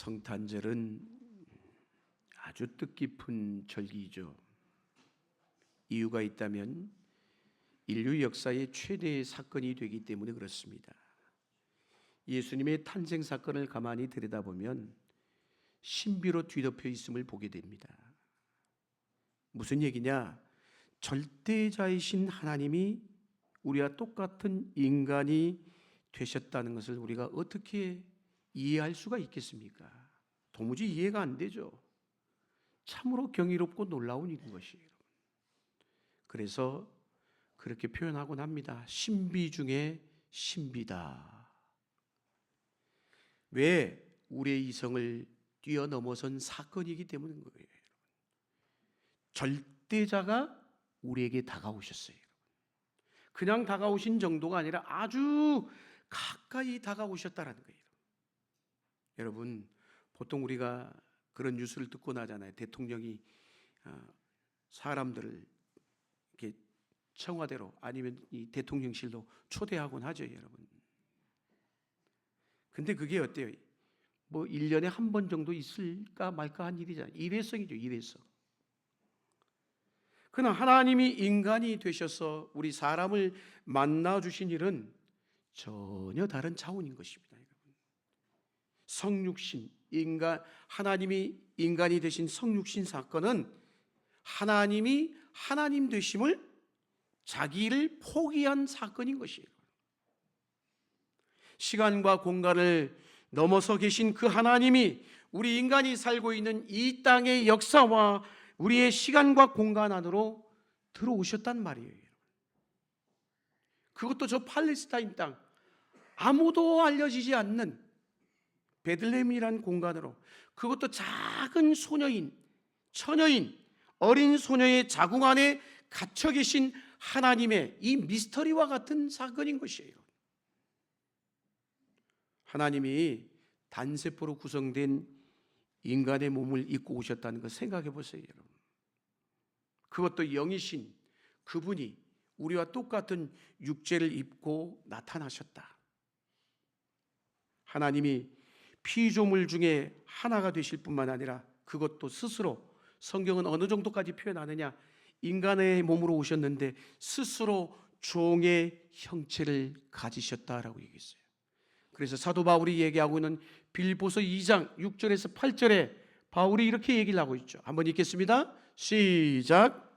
성탄절은 아주 뜻깊은 절기이죠. 이유가 있다면 인류 역사의 최대의 사건이 되기 때문에 그렇습니다. 예수님의 탄생 사건을 가만히 들여다보면 신비로 뒤덮여 있음을 보게 됩니다. 무슨 얘기냐? 절대자이신 하나님이 우리와 똑같은 인간이 되셨다는 것을 우리가 어떻게 이해할 수가 있겠습니까? 도무지 이해가 안 되죠. 참으로 경이롭고 놀라운 일인 것이에요. 그래서 그렇게 표현하곤 합니다. 신비 중에 신비다. 왜? 우리의 이성을 뛰어넘어선 사건이기 때문인 거예요. 절대자가 우리에게 다가오셨어요. 그냥 다가오신 정도가 아니라 아주 가까이 다가오셨다는 거예요. 여러분, 보통 우리가 그런 뉴스를 듣고 나잖아요. 대통령이 사람들을 이렇게 청와대로 아니면 이 대통령실로 초대하곤 하죠, 여러분. 근데 그게 어때요? 뭐 1년에 한 번 정도 있을까 말까 한 일이잖아요. 일회성이죠, 일회성. 그러나 하나님이 인간이 되셔서 우리 사람을 만나 주신 일은 전혀 다른 차원인 것입니다. 성육신, 하나님이 인간이 되신 성육신 사건은 하나님이 하나님 되심을 자기를 포기한 사건인 것이에요. 시간과 공간을 넘어서 계신 그 하나님이 우리 인간이 살고 있는 이 땅의 역사와 우리의 시간과 공간 안으로 들어오셨단 말이에요. 그것도 저 팔레스타인 땅, 아무도 알려지지 않는 베들레헴이란 공간으로, 그것도 작은 소녀인, 처녀인, 어린 소녀의 자궁 안에 갇혀 계신 하나님의 이 미스터리와 같은 사건인 것이에요. 하나님이 단세포로 구성된 인간의 몸을 입고 오셨다는 거 생각해 보세요, 여러분. 그것도 영이신 그분이 우리와 똑같은 육체를 입고 나타나셨다. 하나님이 피조물 중에 하나가 되실 뿐만 아니라 그것도 스스로, 성경은 어느 정도까지 표현하느냐, 인간의 몸으로 오셨는데 스스로 종의 형체를 가지셨다라고 얘기했어요. 그래서 사도 바울이 얘기하고 있는 빌립보서 2장 6절에서 8절에 바울이 이렇게 얘기를 하고 있죠. 한번 읽겠습니다. 시작.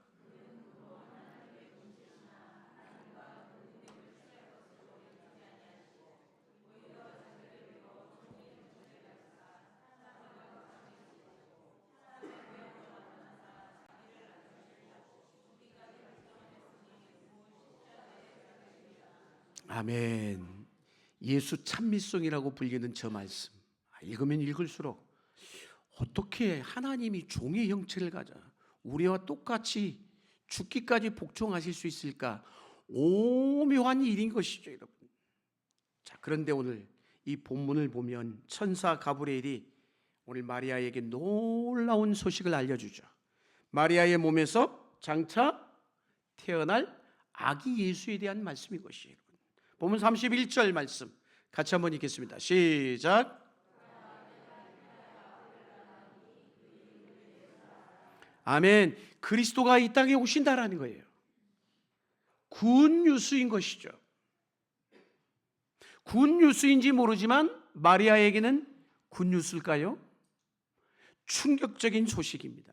아멘. 예수 찬미송이라고 불리는 저 말씀, 읽으면 읽을수록 어떻게 하나님이 종의 형체를 가져 우리와 똑같이 죽기까지 복종하실 수 있을까? 오묘한 일인 것이죠, 여러분. 자, 그런데 오늘 이 본문을 보면 천사 가브리엘이 오늘 마리아에게 놀라운 소식을 알려주죠. 마리아의 몸에서 장차 태어날 아기 예수에 대한 말씀인 것이에요. 본문 31절 말씀 같이 한번 읽겠습니다. 시작. 아멘. 그리스도가 이 땅에 오신다라는 거예요. 굿뉴스인 것이죠. 굿뉴스인지 모르지만 마리아에게는 굿뉴스일까요? 충격적인 소식입니다.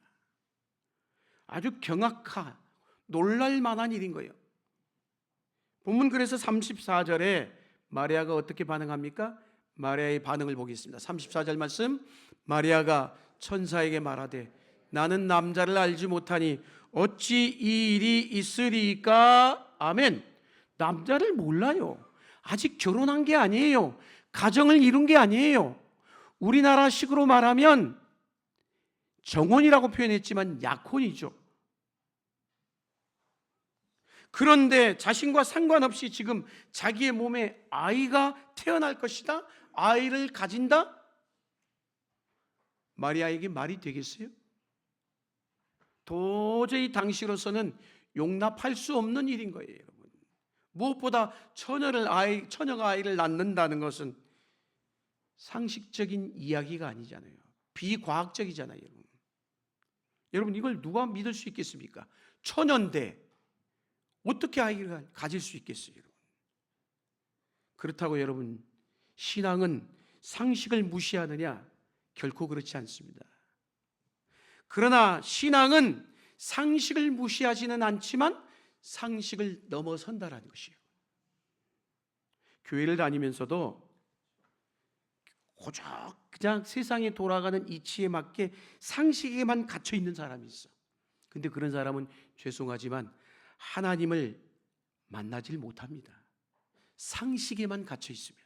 아주 경악한, 놀랄만한 일인 거예요. 본문 그래서 34절에 마리아가 어떻게 반응합니까? 마리아의 반응을 보겠습니다. 34절 말씀, 마리아가 천사에게 말하되 나는 남자를 알지 못하니 어찌 이 일이 있으리까? 아멘. 남자를 몰라요. 아직 결혼한 게 아니에요. 가정을 이룬 게 아니에요. 우리나라식으로 말하면 정혼이라고 표현했지만 약혼이죠. 그런데 자신과 상관없이 지금 자기의 몸에 아이가 태어날 것이다? 아이를 가진다? 마리아에게 말이 되겠어요? 도저히 당시로서는 용납할 수 없는 일인 거예요, 여러분. 무엇보다 처녀가 아이를 낳는다는 것은 상식적인 이야기가 아니잖아요. 비과학적이잖아요, 여러분. 여러분, 이걸 누가 믿을 수 있겠습니까? 천연대 어떻게 아이를 가질 수 있겠어요, 여러분? 그렇다고 여러분, 신앙은 상식을 무시하느냐? 결코 그렇지 않습니다. 그러나 신앙은 상식을 무시하지는 않지만 상식을 넘어선다라는 것이에요. 교회를 다니면서도 고작 그냥 세상에 돌아가는 이치에 맞게 상식에만 갇혀 있는 사람이 있어. 근데 그런 사람은 죄송하지만 하나님을 만나질 못합니다. 상식에만 갇혀 있으면.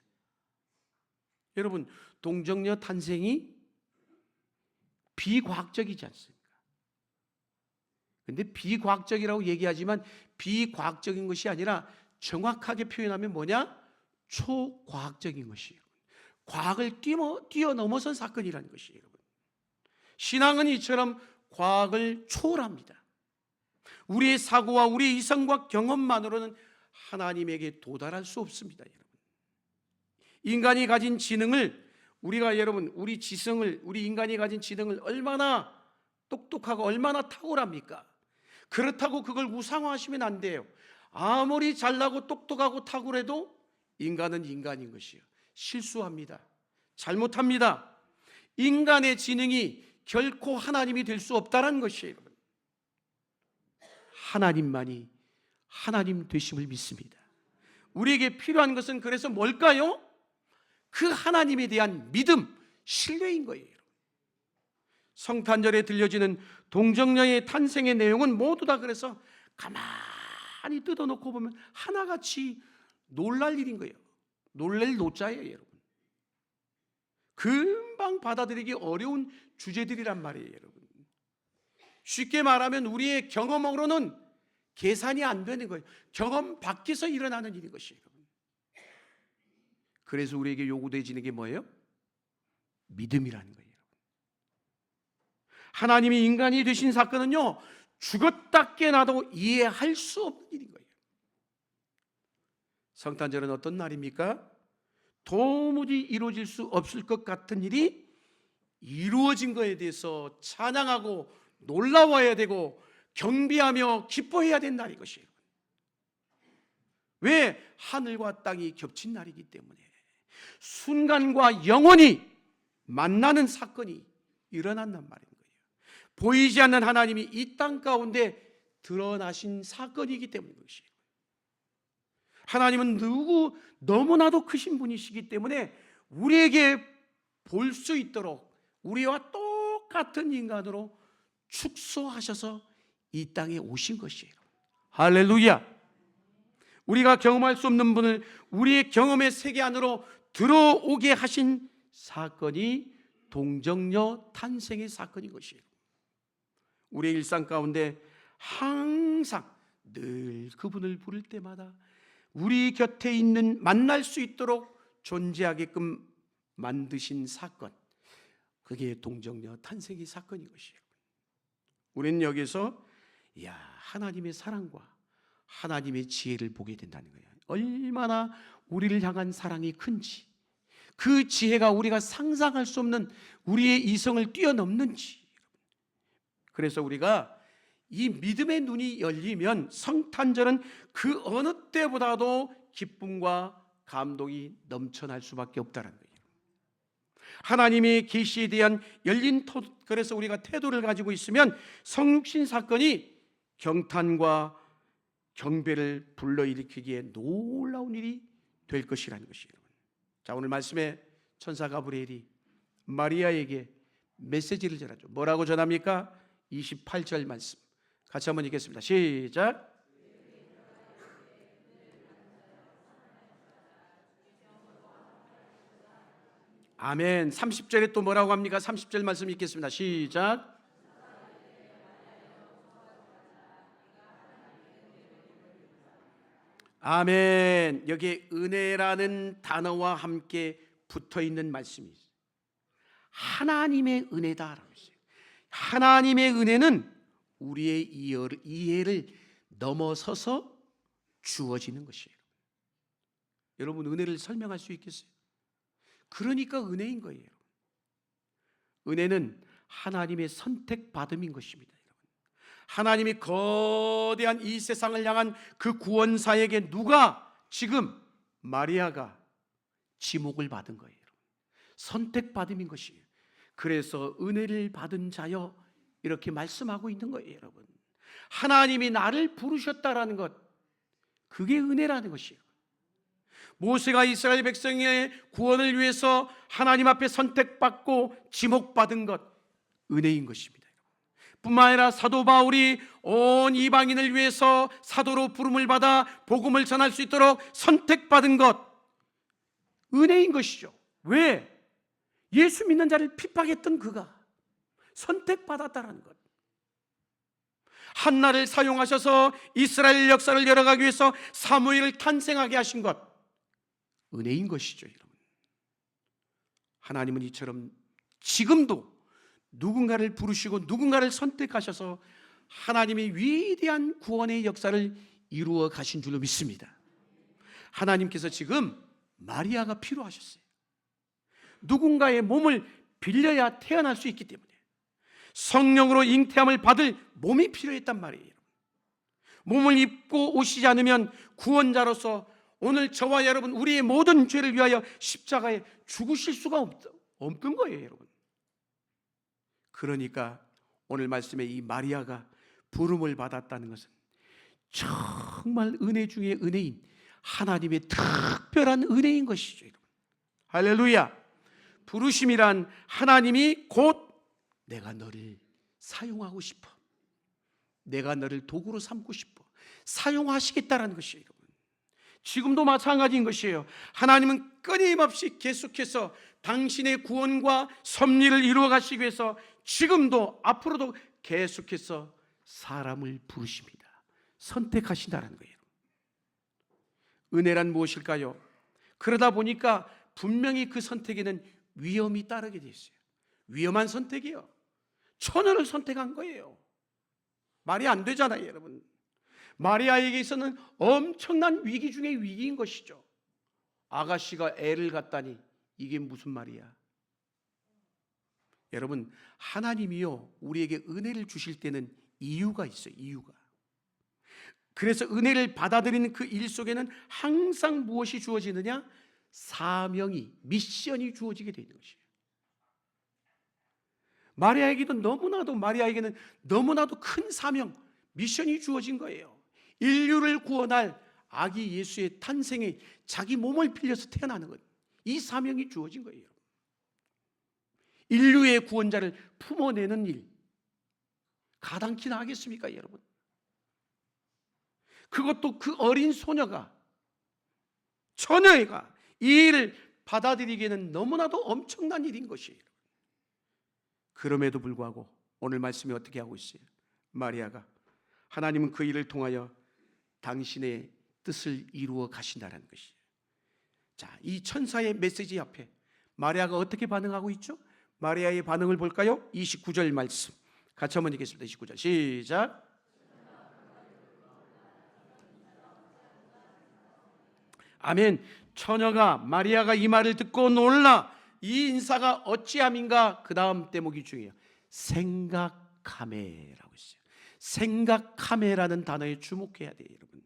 여러분, 동정녀 탄생이 비과학적이지 않습니까? 근데 비과학적이라고 얘기하지만 비과학적인 것이 아니라 정확하게 표현하면 뭐냐? 초과학적인 것이에요. 과학을 뛰어넘어선 사건이라는 것이에요. 여러분, 신앙은 이처럼 과학을 초월합니다. 우리의 사고와 우리의 이성과 경험만으로는 하나님에게 도달할 수 없습니다. 여러분, 인간이 가진 지능을 우리 지성을, 우리 인간이 가진 지능을 얼마나 똑똑하고 얼마나 탁월합니까? 그렇다고 그걸 우상화하시면 안 돼요. 아무리 잘나고 똑똑하고 탁월해도 인간은 인간인 것이에요. 실수합니다. 잘못합니다. 인간의 지능이 결코 하나님이 될 수 없다는 것이에요. 하나님만이 하나님 되심을 믿습니다. 우리에게 필요한 것은 그래서 뭘까요? 그 하나님에 대한 믿음, 신뢰인 거예요. 성탄절에 들려지는 동정녀의 탄생의 내용은 모두 다 그래서 가만히 뜯어놓고 보면 하나같이 놀랄 일인 거예요. 놀랄 노자예요, 여러분. 금방 받아들이기 어려운 주제들이란 말이에요, 여러분. 쉽게 말하면 우리의 경험으로는 계산이 안 되는 거예요. 경험 밖에서 일어나는 일인 것이에요. 그래서 우리에게 요구되어지는 게 뭐예요? 믿음이라는 거예요. 하나님이 인간이 되신 사건은요, 죽었다 깨나도 이해할 수 없는 일인 거예요. 성탄절은 어떤 날입니까? 도무지 이루어질 수 없을 것 같은 일이 이루어진 것에 대해서 찬양하고 놀라워야 되고 경비하며 기뻐해야 되는 날인 것이에요. 왜? 하늘과 땅이 겹친 날이기 때문에 순간과 영원히 만나는 사건이 일어난단 말인 거예요. 보이지 않는 하나님이 이 땅 가운데 드러나신 사건이기 때문인 것이에요. 하나님은 너무나도 크신 분이시기 때문에 우리에게 볼 수 있도록 우리와 똑같은 인간으로 축소하셔서 이 땅에 오신 것이에요. 할렐루야. 우리가 경험할 수 없는 분을 우리의 경험의 세계 안으로 들어오게 하신 사건이 동정녀 탄생의 사건인 것이에요. 우리의 일상 가운데 항상 늘 그분을 부를 때마다 우리 곁에 있는 만날 수 있도록 존재하게끔 만드신 사건, 그게 동정녀 탄생의 사건인 것이에요. 우리는 여기서 하나님의 사랑과 하나님의 지혜를 보게 된다는 거예요. 얼마나 우리를 향한 사랑이 큰지, 그 지혜가 우리가 상상할 수 없는 우리의 이성을 뛰어넘는지. 그래서 우리가 이 믿음의 눈이 열리면 성탄절은 그 어느 때보다도 기쁨과 감동이 넘쳐날 수밖에 없다는 거예요. 하나님의 계시에 대한 열린 그래서 우리가 태도를 가지고 있으면 성육신 사건이 경탄과 경배를 불러일으키기에 놀라운 일이 될 것이라는 것이에요. 자, 오늘 말씀에 천사 가브리엘이 마리아에게 메시지를 전하죠. 뭐라고 전합니까? 28절 말씀 같이 한번 읽겠습니다. 시작. 아멘. 30절에 또 뭐라고 합니까? 30절 말씀 읽겠습니다. 시작. 아멘. 여기에 은혜라는 단어와 함께 붙어있는 말씀이 있어요. 하나님의 은혜다라고 했어요. 하나님의 은혜는 우리의 이해를 넘어서서 주어지는 것이에요. 여러분, 은혜를 설명할 수 있겠어요? 그러니까 은혜인 거예요. 은혜는 하나님의 선택받음인 것입니다. 하나님이 거대한 이 세상을 향한 그 구원사에게 누가 지금 마리아가 지목을 받은 거예요. 선택받음인 것이에요. 그래서 은혜를 받은 자여 이렇게 말씀하고 있는 거예요, 여러분. 하나님이 나를 부르셨다라는 것, 그게 은혜라는 것이에요. 모세가 이스라엘 백성의 구원을 위해서 하나님 앞에 선택받고 지목받은 것, 은혜인 것입니다. 뿐만 아니라 사도 바울이 온 이방인을 위해서 사도로 부름을 받아 복음을 전할 수 있도록 선택받은 것, 은혜인 것이죠. 왜? 예수 믿는 자를 핍박했던 그가 선택받았다는 것. 한나를 사용하셔서 이스라엘 역사를 열어가기 위해서 사무엘을 탄생하게 하신 것, 은혜인 것이죠, 여러분. 하나님은 이처럼 지금도 누군가를 부르시고 누군가를 선택하셔서 하나님의 위대한 구원의 역사를 이루어 가신 줄로 믿습니다. 하나님께서 지금 마리아가 필요하셨어요. 누군가의 몸을 빌려야 태어날 수 있기 때문에 성령으로 잉태함을 받을 몸이 필요했단 말이에요. 몸을 입고 오시지 않으면 구원자로서 오늘 저와 여러분 우리의 모든 죄를 위하여 십자가에 죽으실 수가 없는 거예요, 여러분. 그러니까 오늘 말씀에 이 마리아가 부름을 받았다는 것은 정말 은혜 중에 은혜인 하나님의 특별한 은혜인 것이죠, 여러분. 할렐루야. 부르심이란 하나님이 곧 내가 너를 사용하고 싶어, 내가 너를 도구로 삼고 싶어 사용하시겠다라는 것이에요, 여러분. 지금도 마찬가지인 것이에요. 하나님은 끊임없이 계속해서 당신의 구원과 섭리를 이루어 가시기 위해서 지금도 앞으로도 계속해서 사람을 부르십니다. 선택하신다는 거예요. 은혜란 무엇일까요? 그러다 보니까 분명히 그 선택에는 위험이 따르게 되어 있어요. 위험한 선택이요. 처녀를 선택한 거예요. 말이 안 되잖아요, 여러분. 마리아에게 있어서는 엄청난 위기 중의 위기인 것이죠. 아가씨가 애를 갖다니 이게 무슨 말이야? 여러분, 하나님이요 우리에게 은혜를 주실 때는 이유가 있어요. 이유가. 그래서 은혜를 받아들이는 그 일 속에는 항상 무엇이 주어지느냐? 사명이, 미션이 주어지게 되는 것이에요. 마리아에게는 너무나도 큰 사명, 미션이 주어진 거예요. 인류를 구원할 아기 예수의 탄생에 자기 몸을 빌려서 태어나는 것, 이 사명이 주어진 거예요. 인류의 구원자를 품어내는 일, 가당키나 하겠습니까, 여러분? 그것도 그 어린 소녀가, 처녀가 이 일을 받아들이기에는 너무나도 엄청난 일인 것이에요. 그럼에도 불구하고 오늘 말씀이 어떻게 하고 있어요? 마리아가, 하나님은 그 일을 통하여 당신의 뜻을 이루어 가신다는 것이에요. 자, 이 천사의 메시지 앞에 마리아가 어떻게 반응하고 있죠? 마리아의 반응을 볼까요? 29절 말씀 같이 한번 읽겠습니다. 29절 시작. 아멘. 처녀가 마리아가 이 말을 듣고 놀라 이 인사가 어찌함인가. 그 다음 대목이 중요해요. 생각하매라고 있어요. 생각하매라는 단어에 주목해야 돼요, 여러분.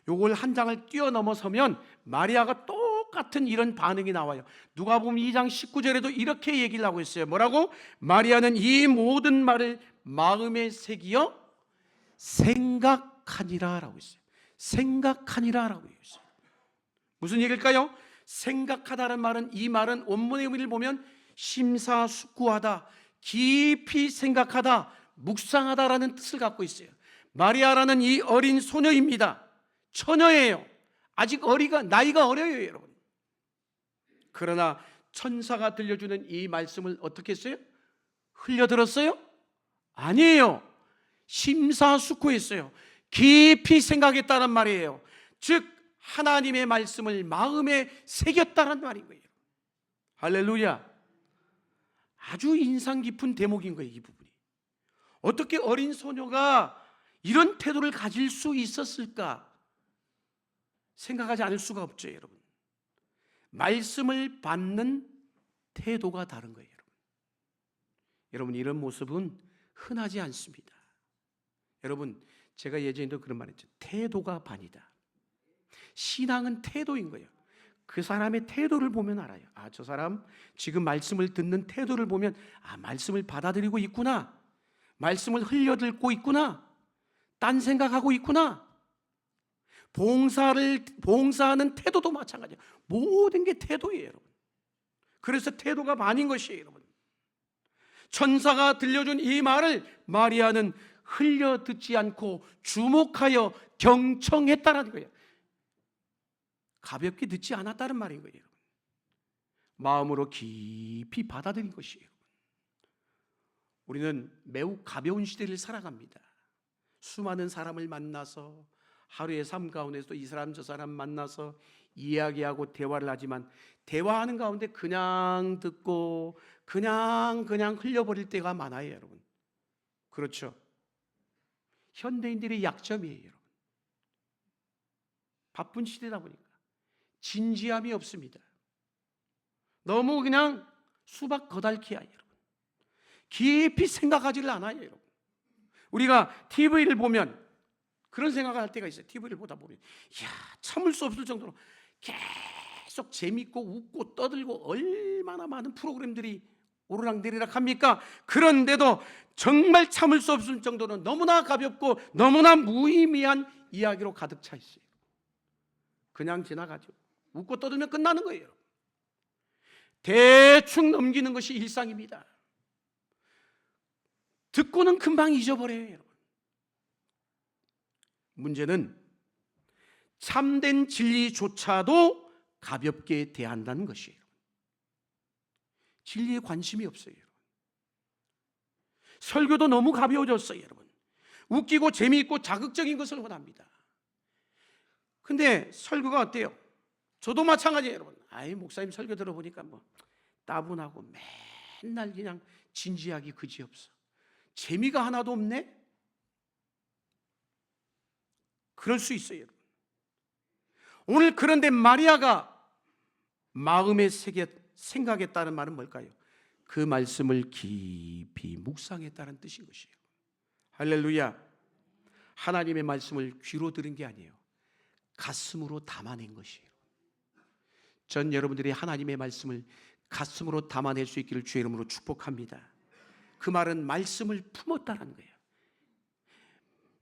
요걸 한 장을 뛰어넘어서면 마리아가 똑같은 이런 반응이 나와요. 누가복음 2장 19절에도 이렇게 얘기를 하고 있어요. 뭐라고? 마리아는 이 모든 말을 마음에 새기어 생각하니라라고 있어요. 생각하니라라고 있어요. 무슨 얘기일까요? 생각하다는 말은, 이 말은 원문의 의미를 보면 심사숙고하다, 깊이 생각하다, 묵상하다라는 뜻을 갖고 있어요. 마리아라는 이 어린 소녀입니다. 처녀예요. 아직 나이가 어려요, 여러분. 그러나 천사가 들려주는 이 말씀을 어떻게 했어요? 흘려들었어요? 아니에요. 심사숙고했어요. 깊이 생각했다는 말이에요. 즉 하나님의 말씀을 마음에 새겼다는 말인 거예요. 할렐루야. 아주 인상 깊은 대목인 거예요, 이 부분이. 어떻게 어린 소녀가 이런 태도를 가질 수 있었을까? 생각하지 않을 수가 없죠, 여러분. 말씀을 받는 태도가 다른 거예요. 여러분, 이런 모습은 흔하지 않습니다. 여러분, 제가 예전에도 그런 말 했죠. 태도가 반이다. 신앙은 태도인 거예요. 그 사람의 태도를 보면 알아요. 아, 저 사람 지금 말씀을 듣는 태도를 보면 아, 말씀을 받아들이고 있구나. 말씀을 흘려듣고 있구나. 딴 생각하고 있구나. 봉사하는 태도도 마찬가지예요. 모든 게 태도예요, 여러분. 그래서 태도가 반인 것이에요, 여러분. 천사가 들려준 이 말을 마리아는 흘려듣지 않고 주목하여 경청했다는 거예요. 가볍게 듣지 않았다는 말인 거예요. 마음으로 깊이 받아들인 것이에요. 우리는 매우 가벼운 시대를 살아갑니다. 수많은 사람을 만나서 하루의 삶 가운데서도 이 사람 저 사람 만나서 이야기하고 대화를 하지만 대화하는 가운데 그냥 듣고 그냥 흘려버릴 때가 많아요, 여러분. 그렇죠? 현대인들의 약점이에요, 여러분. 바쁜 시대다 보니까 진지함이 없습니다. 너무 그냥 수박 거달기야, 여러분. 깊이 생각하지를 않아요, 여러분. 우리가 TV를 보면 그런 생각을 할 때가 있어요. TV를 보다 보면 이야, 참을 수 없을 정도로 계속 재밌고 웃고 떠들고 얼마나 많은 프로그램들이 오르락내리락 합니까? 그런데도 정말 참을 수 없을 정도로 너무나 가볍고 너무나 무의미한 이야기로 가득 차 있어요. 그냥 지나가죠. 웃고 떠들면 끝나는 거예요. 대충 넘기는 것이 일상입니다. 듣고는 금방 잊어버려요, 여러분. 문제는 참된 진리조차도 가볍게 대한다는 것이에요. 진리에 관심이 없어요, 여러분. 설교도 너무 가벼워졌어요, 여러분. 웃기고 재미있고 자극적인 것을 원합니다. 근데 설교가 어때요? 저도 마찬가지예요, 여러분. 아이, 목사님 설교 들어보니까 뭐 따분하고 맨날 그냥 진지하기 그지없어. 재미가 하나도 없네? 그럴 수 있어요, 여러분. 오늘 그런데 마리아가 마음에 생각했다는 말은 뭘까요? 그 말씀을 깊이 묵상했다는 뜻인 것이에요. 할렐루야. 하나님의 말씀을 귀로 들은 게 아니에요. 가슴으로 담아낸 것이에요. 전 여러분들이 하나님의 말씀을 가슴으로 담아낼 수 있기를 주의 이름으로 축복합니다. 그 말은 말씀을 품었다는 거예요.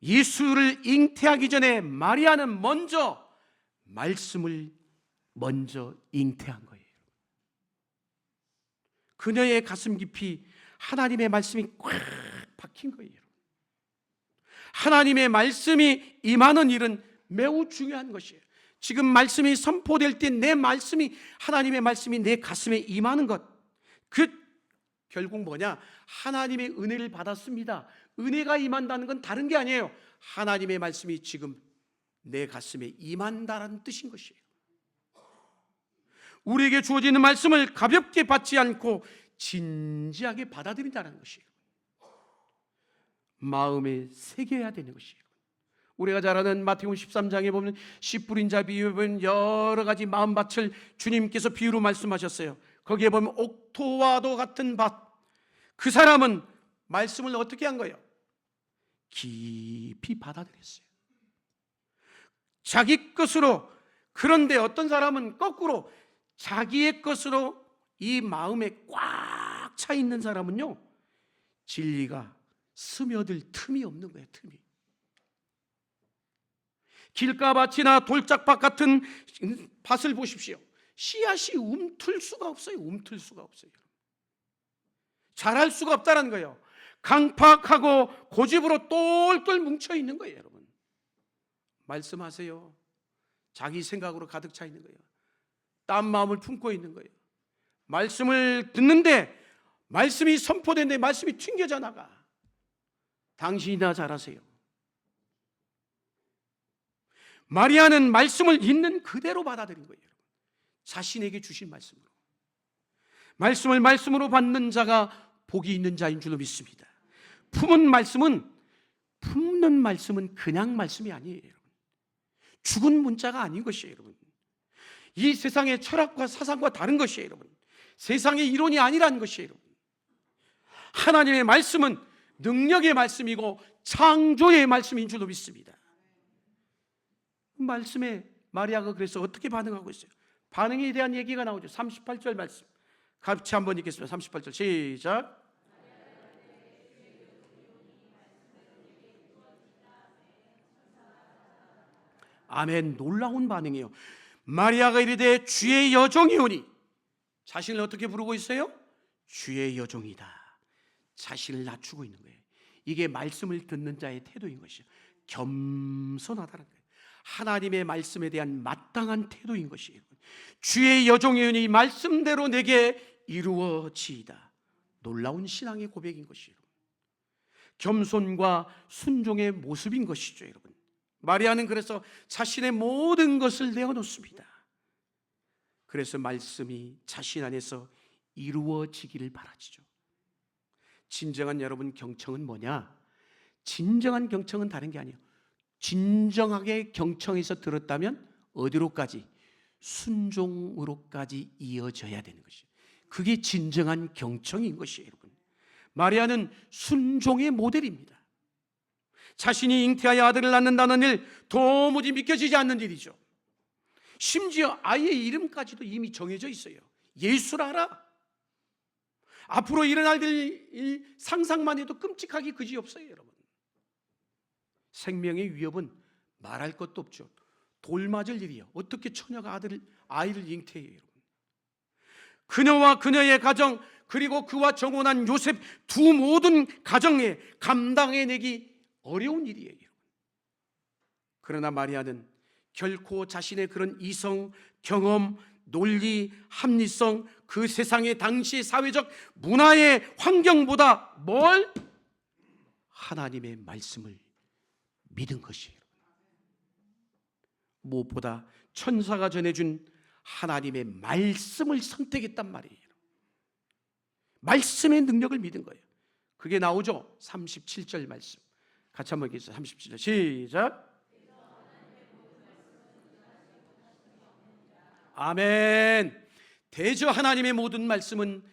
예수를 잉태하기 전에 마리아는 먼저 말씀을 잉태한 거예요. 그녀의 가슴 깊이 하나님의 말씀이 꽉 박힌 거예요. 하나님의 말씀이 임하는 일은 매우 중요한 것이에요. 지금 말씀이 선포될 때 내 말씀이, 하나님의 말씀이 내 가슴에 임하는 것, 그 결국 뭐냐? 하나님의 은혜를 받았습니다. 은혜가 임한다는 건 다른 게 아니에요. 하나님의 말씀이 지금 내 가슴에 임한다는 뜻인 것이에요. 우리에게 주어지는 말씀을 가볍게 받지 않고 진지하게 받아들인다는 것이에요. 마음에 새겨야 되는 것이에요. 우리가 잘 아는 마태복음 13장에 보면 씨 뿌린 자 비유에 보면 여러 가지 마음밭을 주님께서 비유로 말씀하셨어요. 거기에 보면 옥토와도 같은 밭, 그 사람은 말씀을 어떻게 한 거예요? 깊이 받아들였어요. 자기 것으로. 그런데 어떤 사람은 거꾸로 자기의 것으로 이 마음에 꽉 차 있는 사람은요, 진리가 스며들 틈이 없는 거예요. 틈이. 길가밭이나 돌짝밭 같은 밭을 보십시오. 씨앗이 움틀 수가 없어요. 움틀 수가 없어요. 자랄 수가 없다는 거예요. 강팍하고 고집으로 똘똘 뭉쳐 있는 거예요, 여러분. 말씀하세요. 자기 생각으로 가득 차 있는 거예요. 딴 마음을 품고 있는 거예요. 말씀을 듣는데 말씀이 선포되는데 말씀이 튕겨져 나가. 당신이나 잘하세요. 마리아는 말씀을 있는 그대로 받아들인 거예요. 자신에게 주신 말씀으로. 말씀을 말씀으로 받는 자가 복이 있는 자인 줄로 믿습니다. 품는 말씀은 그냥 말씀이 아니에요, 여러분. 죽은 문자가 아닌 것이에요, 여러분. 이 세상의 철학과 사상과 다른 것이에요, 여러분. 세상의 이론이 아니라는 것이에요. 하나님의 말씀은 능력의 말씀이고 창조의 말씀인 줄로 믿습니다. 말씀에 마리아가 그래서 어떻게 반응하고 있어요? 반응에 대한 얘기가 나오죠. 38절 말씀 같이 한번 읽겠습니다. 38절 시작. 아멘. 놀라운 반응이에요. 마리아가 이르되 주의 여종이오니, 자신을 어떻게 부르고 있어요? 주의 여종이다. 자신을 낮추고 있는 거예요. 이게 말씀을 듣는 자의 태도인 것이죠. 겸손하다는 거예요. 하나님의 말씀에 대한 마땅한 태도인 것이에요. 주의 여종이오니 말씀대로 내게 이루어지이다. 놀라운 신앙의 고백인 것이에요. 겸손과 순종의 모습인 것이죠, 여러분. 마리아는 그래서 자신의 모든 것을 내어놓습니다. 그래서 말씀이 자신 안에서 이루어지기를 바라지죠. 진정한 여러분 경청은 뭐냐? 진정한 경청은 다른 게 아니에요. 진정하게 경청해서 들었다면 어디로까지? 순종으로까지 이어져야 되는 것이에요. 그게 진정한 경청인 것이에요, 여러분. 마리아는 순종의 모델입니다. 자신이 잉태하여 아들을 낳는다는 일 도무지 믿겨지지 않는 일이죠. 심지어 아이의 이름까지도 이미 정해져 있어요. 예수라. 앞으로 일어날 일 상상만 해도 끔찍하기 그지없어요, 여러분. 생명의 위협은 말할 것도 없죠. 돌 맞을 일이요. 어떻게 처녀가 아이를 잉태해요, 여러분. 그녀와 그녀의 가정, 그리고 그와 정혼한 요셉 두 모든 가정에 감당해내기 어려운 일이에요, 여러분. 그러나 마리아는 결코 자신의 그런 이성, 경험, 논리, 합리성, 그 세상의 당시의 사회적 문화의 환경보다 뭘? 하나님의 말씀을 믿은 것이에요. 무엇보다 천사가 전해준 하나님의 말씀을 선택했단 말이에요. 말씀의 능력을 믿은 거예요. 그게 나오죠. 37절 말씀 같이 한번 읽겠습니다. 37절 시작. 아멘. 대저 하나님의 모든 말씀은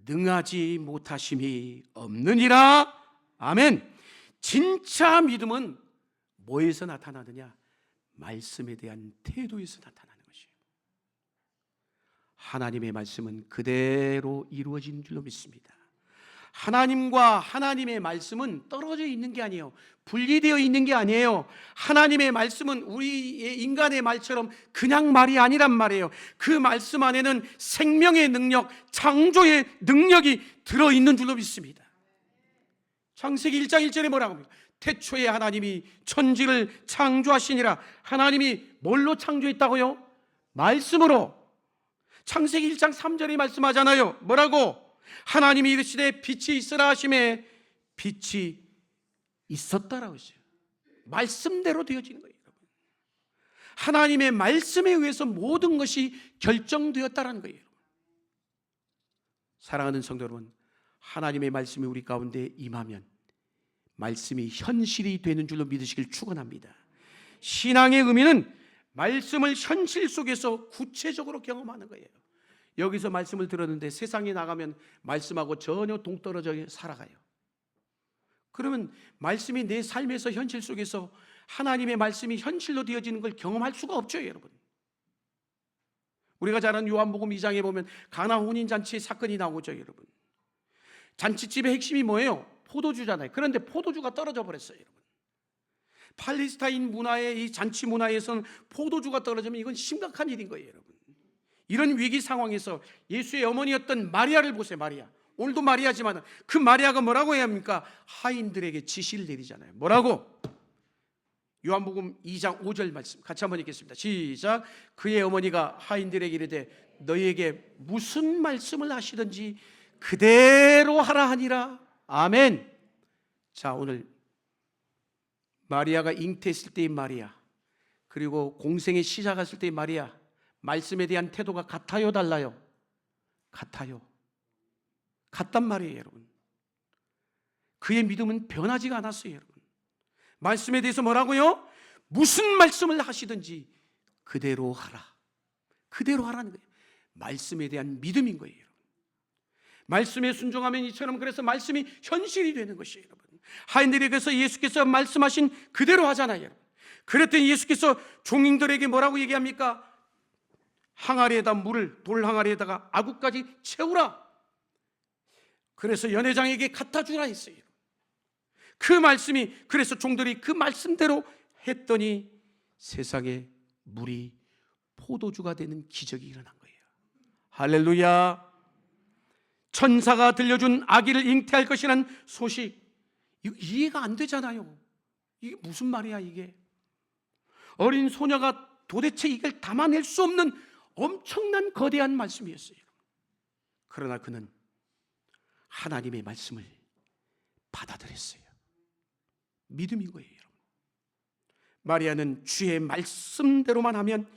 능하지 못하심이 없느니라. 아멘. 진짜 믿음은 뭐에서 나타나느냐? 말씀에 대한 태도에서 나타나는 것이에요. 하나님의 말씀은 그대로 이루어진 줄로 믿습니다. 하나님과 하나님의 말씀은 떨어져 있는 게 아니에요. 분리되어 있는 게 아니에요. 하나님의 말씀은 우리의 인간의 말처럼 그냥 말이 아니란 말이에요. 그 말씀 안에는 생명의 능력, 창조의 능력이 들어있는 줄로 믿습니다. 창세기 1장 1절에 뭐라고 합니까? 태초에 하나님이 천지를 창조하시니라. 하나님이 뭘로 창조했다고요? 말씀으로. 창세기 1장 3절에 말씀하잖아요. 뭐라고? 하나님이 이르시되 빛이 있으라 하심에 빛이 있었다라고 했어요. 말씀대로 되어지는 거예요, 여러분. 하나님의 말씀에 의해서 모든 것이 결정되었다라는 거예요. 사랑하는 성도 여러분, 하나님의 말씀이 우리 가운데 임하면 말씀이 현실이 되는 줄로 믿으시길 축원합니다. 신앙의 의미는 말씀을 현실 속에서 구체적으로 경험하는 거예요. 여기서 말씀을 들었는데 세상에 나가면 말씀하고 전혀 동떨어져 살아가요. 그러면 말씀이 내 삶에서 현실 속에서 하나님의 말씀이 현실로 되어지는 걸 경험할 수가 없죠, 여러분. 우리가 잘 아는 요한복음 2장에 보면 가나 혼인잔치의 사건이 나오죠, 여러분. 잔치집의 핵심이 뭐예요? 포도주잖아요. 그런데 포도주가 떨어져 버렸어요, 여러분. 팔레스타인 문화의 이 잔치 문화에서는 포도주가 떨어지면 이건 심각한 일인 거예요, 여러분. 이런 위기 상황에서 예수의 어머니였던 마리아를 보세요. 마리아. 오늘도 마리아지만 그 마리아가 뭐라고 해야 합니까? 하인들에게 지시를 내리잖아요. 뭐라고? 요한복음 2장 5절 말씀 같이 한번 읽겠습니다. 시작. 그의 어머니가 하인들에게 이르되 너희에게 무슨 말씀을 하시든지 그대로 하라 하니라. 아멘. 자, 오늘 마리아가 잉태했을 때의 마리아, 그리고 공생에 시작했을 때의 마리아, 말씀에 대한 태도가 같아요, 달라요? 같아요. 같단 말이에요, 여러분. 그의 믿음은 변하지가 않았어요, 여러분. 말씀에 대해서 뭐라고요? 무슨 말씀을 하시든지 그대로 하라. 그대로 하라는 거예요. 말씀에 대한 믿음인 거예요, 여러분. 말씀에 순종하면 이처럼 그래서 말씀이 현실이 되는 것이에요. 여러분, 하인들에게서 예수께서 말씀하신 그대로 하잖아요. 여러분. 그랬더니 예수께서 종인들에게 뭐라고 얘기합니까? 항아리에다 물을, 돌 항아리에다가 아구까지 채우라. 그래서 연회장에게 갖다 주라 했어요. 그 말씀이, 그래서 종들이 그 말씀대로 했더니 세상에 물이 포도주가 되는 기적이 일어난 거예요. 할렐루야. 천사가 들려준 아기를 잉태할 것이라는 소식, 이거 이해가 안 되잖아요. 이게 무슨 말이야 이게. 어린 소녀가 도대체 이걸 담아낼 수 없는 엄청난 거대한 말씀이었어요. 그러나 그는 하나님의 말씀을 받아들였어요. 믿음인 거예요. 여러분. 마리아는 주의 말씀대로만 하면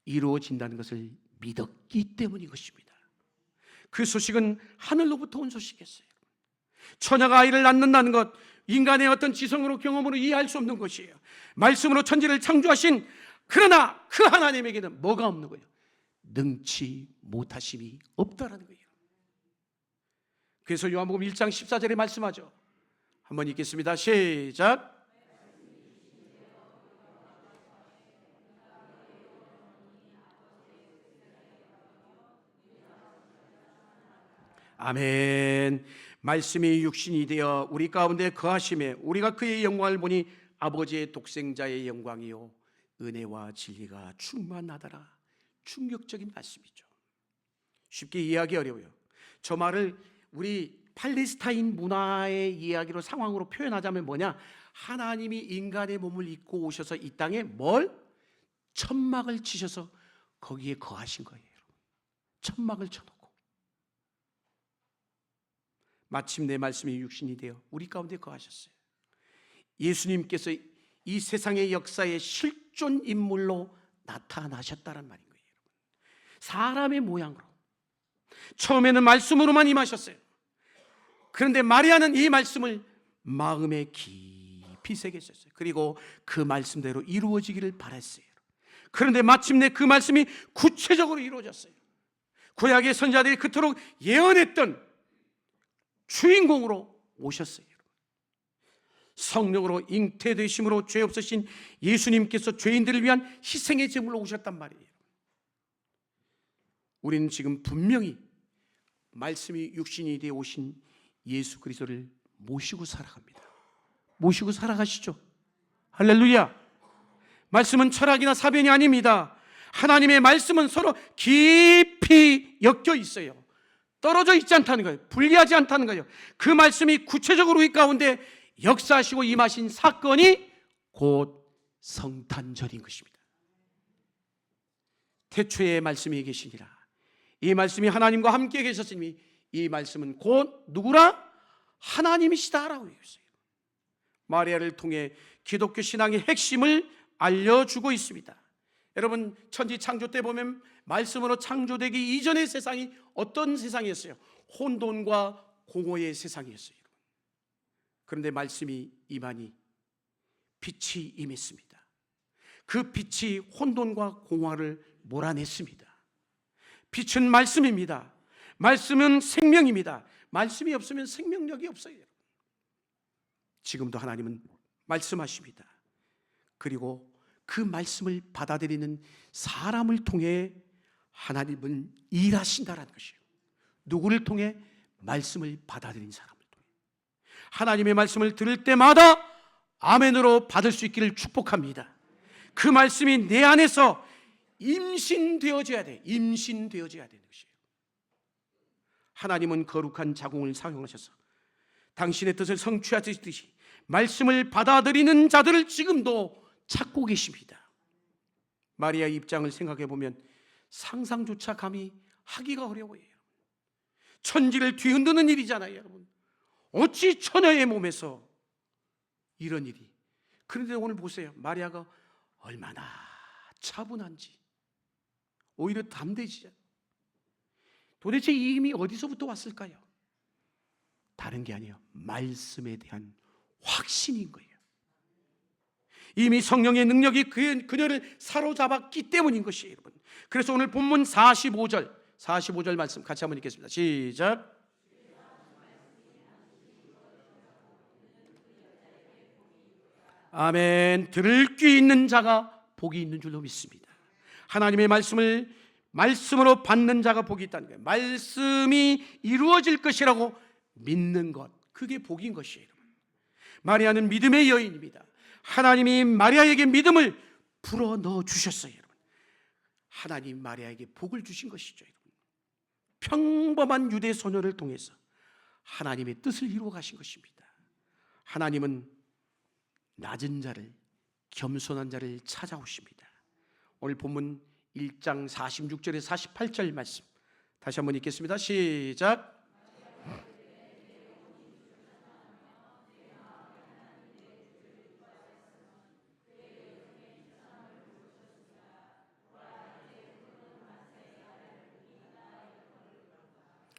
이루어진다는 것을 믿었기 때문인 것입니다. 그 소식은 하늘로부터 온 소식이었어요. 처녀가 아이를 낳는다는 것, 인간의 어떤 지성으로 경험으로 이해할 수 없는 것이에요. 말씀으로 천지를 창조하신, 그러나 그 하나님에게는 뭐가 없는 거예요? 능치 못하심이 없다라는 거예요. 그래서 요한복음 1장 14절에 말씀하죠. 한번 읽겠습니다. 시작. 아멘. 말씀이 육신이 되어 우리 가운데 거하심에 우리가 그의 영광을 보니 아버지의 독생자의 영광이요 은혜와 진리가 충만하더라. 충격적인 말씀이죠. 쉽게 이해하기 어려워요. 저 말을 우리 팔레스타인 문화의 이야기로 상황으로 표현하자면 뭐냐? 하나님이 인간의 몸을 입고 오셔서 이 땅에 뭘? 천막을 치셔서 거기에 거하신 거예요. 천막을 쳐놓고 마침내 말씀이 육신이 되어 우리 가운데 거하셨어요. 예수님께서 이 세상의 역사의 실존 인물로 나타나셨다는 말인 거예요. 사람의 모양으로. 처음에는 말씀으로만 임하셨어요. 그런데 마리아는 이 말씀을 마음에 깊이 새겼어요. 그리고 그 말씀대로 이루어지기를 바랐어요. 그런데 마침내 그 말씀이 구체적으로 이루어졌어요. 구약의 선지자들이 그토록 예언했던 주인공으로 오셨어요. 성령으로 잉태되심으로 죄 없으신 예수님께서 죄인들을 위한 희생의 제물로 오셨단 말이에요. 우리는 지금 분명히 말씀이 육신이 되어 오신 예수 그리스도를 모시고 살아갑니다. 모시고 살아가시죠. 할렐루야. 말씀은 철학이나 사변이 아닙니다. 하나님의 말씀은 서로 깊이 엮여 있어요. 떨어져 있지 않다는 거예요. 분리하지 않다는 거예요. 그 말씀이 구체적으로 우리 가운데 역사하시고 임하신 사건이 곧 성탄절인 것입니다. 태초에 말씀이 계시니라. 이 말씀이 하나님과 함께 계셨으니 이 말씀은 곧 누구라? 하나님이시다라고 얘기했어요. 마리아를 통해 기독교 신앙의 핵심을 알려주고 있습니다. 여러분, 천지 창조 때 보면 말씀으로 창조되기 이전의 세상이 어떤 세상이었어요? 혼돈과 공허의 세상이었어요. 그런데 말씀이 임하니 빛이 임했습니다. 그 빛이 혼돈과 공허를 몰아냈습니다. 빛은 말씀입니다. 말씀은 생명입니다. 말씀이 없으면 생명력이 없어요. 지금도 하나님은 말씀하십니다. 그리고 그 말씀을 받아들이는 사람을 통해 하나님은 일하신다는 것이에요. 누구를 통해? 말씀을 받아들인 사람을 통해. 하나님의 말씀을 들을 때마다 아멘으로 받을 수 있기를 축복합니다. 그 말씀이 내 안에서 임신되어져야 돼. 임신되어져야 되는 것이에요. 하나님은 거룩한 자궁을 사용하셔서 당신의 뜻을 성취하시듯이 말씀을 받아들이는 자들을 지금도 찾고 계십니다. 마리아의 입장을 생각해 보면 상상조차 감히 하기가 어려워요. 천지를 뒤흔드는 일이잖아요, 여러분. 어찌 처녀의 몸에서 이런 일이. 그런데 오늘 보세요. 마리아가 얼마나 차분한지. 오히려 담대해지죠. 도대체 이 힘이 어디서부터 왔을까요? 다른 게 아니에요. 말씀에 대한 확신인 거예요. 이미 성령의 능력이 그녀를 사로잡았기 때문인 것이에요, 여러분. 그래서 오늘 본문 45절 말씀 같이 한번 읽겠습니다. 시작. 아멘. 들을 귀 있는 자가 복이 있는 줄로 믿습니다. 하나님의 말씀으로 받는 자가 복이 있다는 거예요. 말씀이 이루어질 것이라고 믿는 것, 그게 복인 것이에요. 마리아는 믿음의 여인입니다. 하나님이 마리아에게 믿음을 불어 넣어 주셨어요. 여러분, 하나님 마리아에게 복을 주신 것이죠. 여러분, 평범한 유대 소녀를 통해서 하나님의 뜻을 이루어 가신 것입니다. 하나님은 낮은 자를, 겸손한 자를 찾아오십니다. 오늘 본문 1장 46절에 48절 말씀 다시 한번 읽겠습니다. 시작.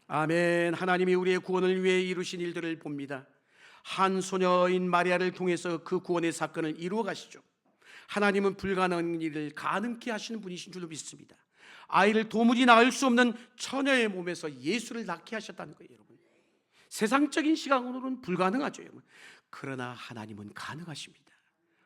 아멘. 하나님이 우리의 구원을 위해 이루신 일들을 봅니다. 한 소녀인 마리아를 통해서 그 구원의 사건을 이루어 가시죠. 하나님은 불가능한 일을 가능케 하시는 분이신 줄로 믿습니다. 아이를 도무지 낳을 수 없는 처녀의 몸에서 예수를 낳게 하셨다는 거예요. 여러분, 세상적인 시각으로는 불가능하죠. 여러분, 그러나 하나님은 가능하십니다.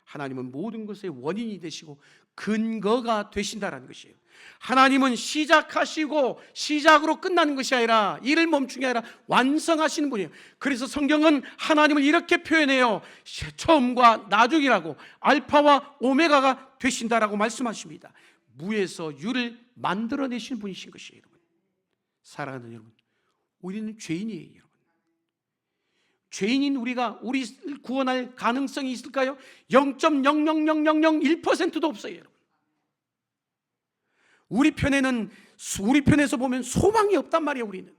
하나님은 모든 것의 원인이 되시고 근거가 되신다는 것이에요. 하나님은 시작하시고 시작으로 끝나는 것이 아니라, 일을 멈춘 게 아니라 완성하시는 분이에요. 그래서 성경은 하나님을 이렇게 표현해요. 처음과 나중이라고, 알파와 오메가가 되신다라고 말씀하십니다. 무에서 유를 만들어내시는 분이신 것이에요. 여러분, 사랑하는 여러분, 우리는 죄인이에요. 여러분, 죄인인 우리가 우리를 구원할 가능성이 있을까요? 0.00001%도 없어요. 여러분, 우리 편에서 보면 소망이 없단 말이에요. 우리는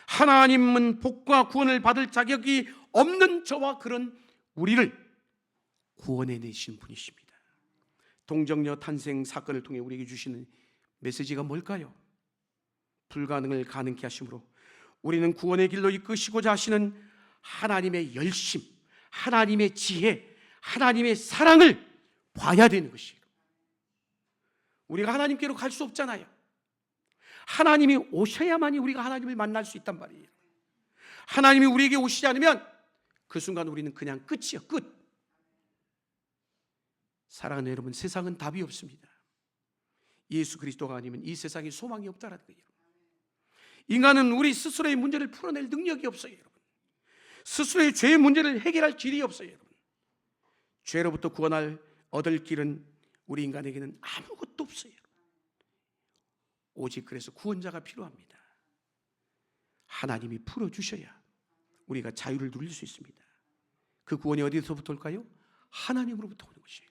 하나님은 복과 구원을 받을 자격이 없는 저와 그런 우리를 구원해내신 분이십니다. 동정녀 탄생 사건을 통해 우리에게 주시는 메시지가 뭘까요? 불가능을 가능케 하심으로 우리는 구원의 길로 이끄시고자 하시는 하나님의 열심, 하나님의 지혜, 하나님의 사랑을 봐야 되는 것이에요. 우리가 하나님께로 갈 수 없잖아요. 하나님이 오셔야만이 우리가 하나님을 만날 수 있단 말이에요. 하나님이 우리에게 오시지 않으면 그 순간 우리는 그냥 끝이에요. 끝. 사랑하는 여러분, 세상은 답이 없습니다. 예수 그리스도가 아니면 이 세상에 소망이 없다는 거예요. 인간은 우리 스스로의 문제를 풀어낼 능력이 없어요. 여러분, 스스로의 죄의 문제를 해결할 길이 없어요. 여러분, 죄로부터 얻을 길은 우리 인간에게는 아무것도 없어요. 오직 그래서 구원자가 필요합니다. 하나님이 풀어주셔야 우리가 자유를 누릴 수 있습니다. 그 구원이 어디서부터 올까요? 하나님으로부터 오는 것이에요.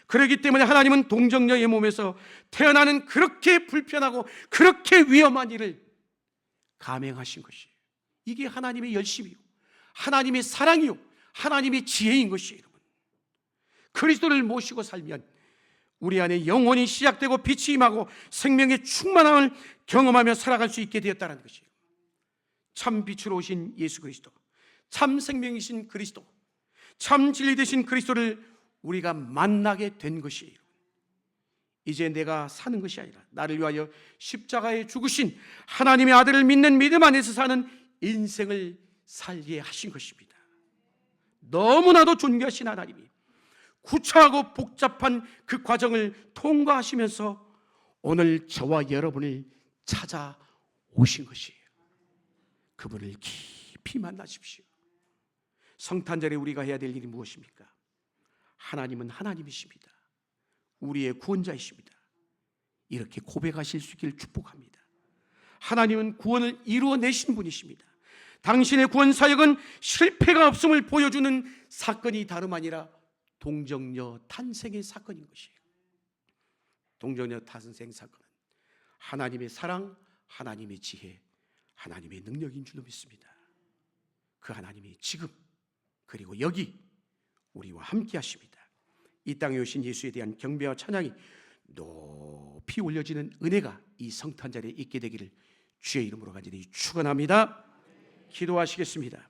그렇기 때문에 하나님은 동정녀의 몸에서 태어나는 그렇게 불편하고 그렇게 위험한 일을 감행하신 것이에요. 이게 하나님의 열심이요, 하나님의 사랑이요, 하나님의 지혜인 것이에요. 여러분, 그리스도를 모시고 살면 우리 안에 영혼이 시작되고 빛이 임하고 생명의 충만함을 경험하며 살아갈 수 있게 되었다는 것이에요. 참 빛으로 오신 예수 그리스도, 참 생명이신 그리스도, 참 진리 되신 그리스도를 우리가 만나게 된 것이에요. 이제 내가 사는 것이 아니라 나를 위하여 십자가에 죽으신 하나님의 아들을 믿는 믿음 안에서 사는 인생을 살게 하신 것입니다. 너무나도 존귀하신 하나님이 구차하고 복잡한 그 과정을 통과하시면서 오늘 저와 여러분을 찾아오신 것이에요. 그분을 깊이 만나십시오. 성탄절에 우리가 해야 될 일이 무엇입니까? 하나님은 하나님이십니다. 우리의 구원자이십니다. 이렇게 고백하실 수 있기를 축복합니다. 하나님은 구원을 이루어내신 분이십니다. 당신의 구원 사역은 실패가 없음을 보여주는 사건이 다름 아니라 동정녀 탄생의 사건인 것이에요. 동정녀 탄생 사건은 하나님의 사랑, 하나님의 지혜, 하나님의 능력인 줄로 믿습니다. 그 하나님이 지금 그리고 여기 우리와 함께 하십니다. 이 땅에 오신 예수에 대한 경배와 찬양이 높이 올려지는 은혜가 이 성탄절에 있게 되기를 주의 이름으로 간절히 축원합니다. 기도하시겠습니다.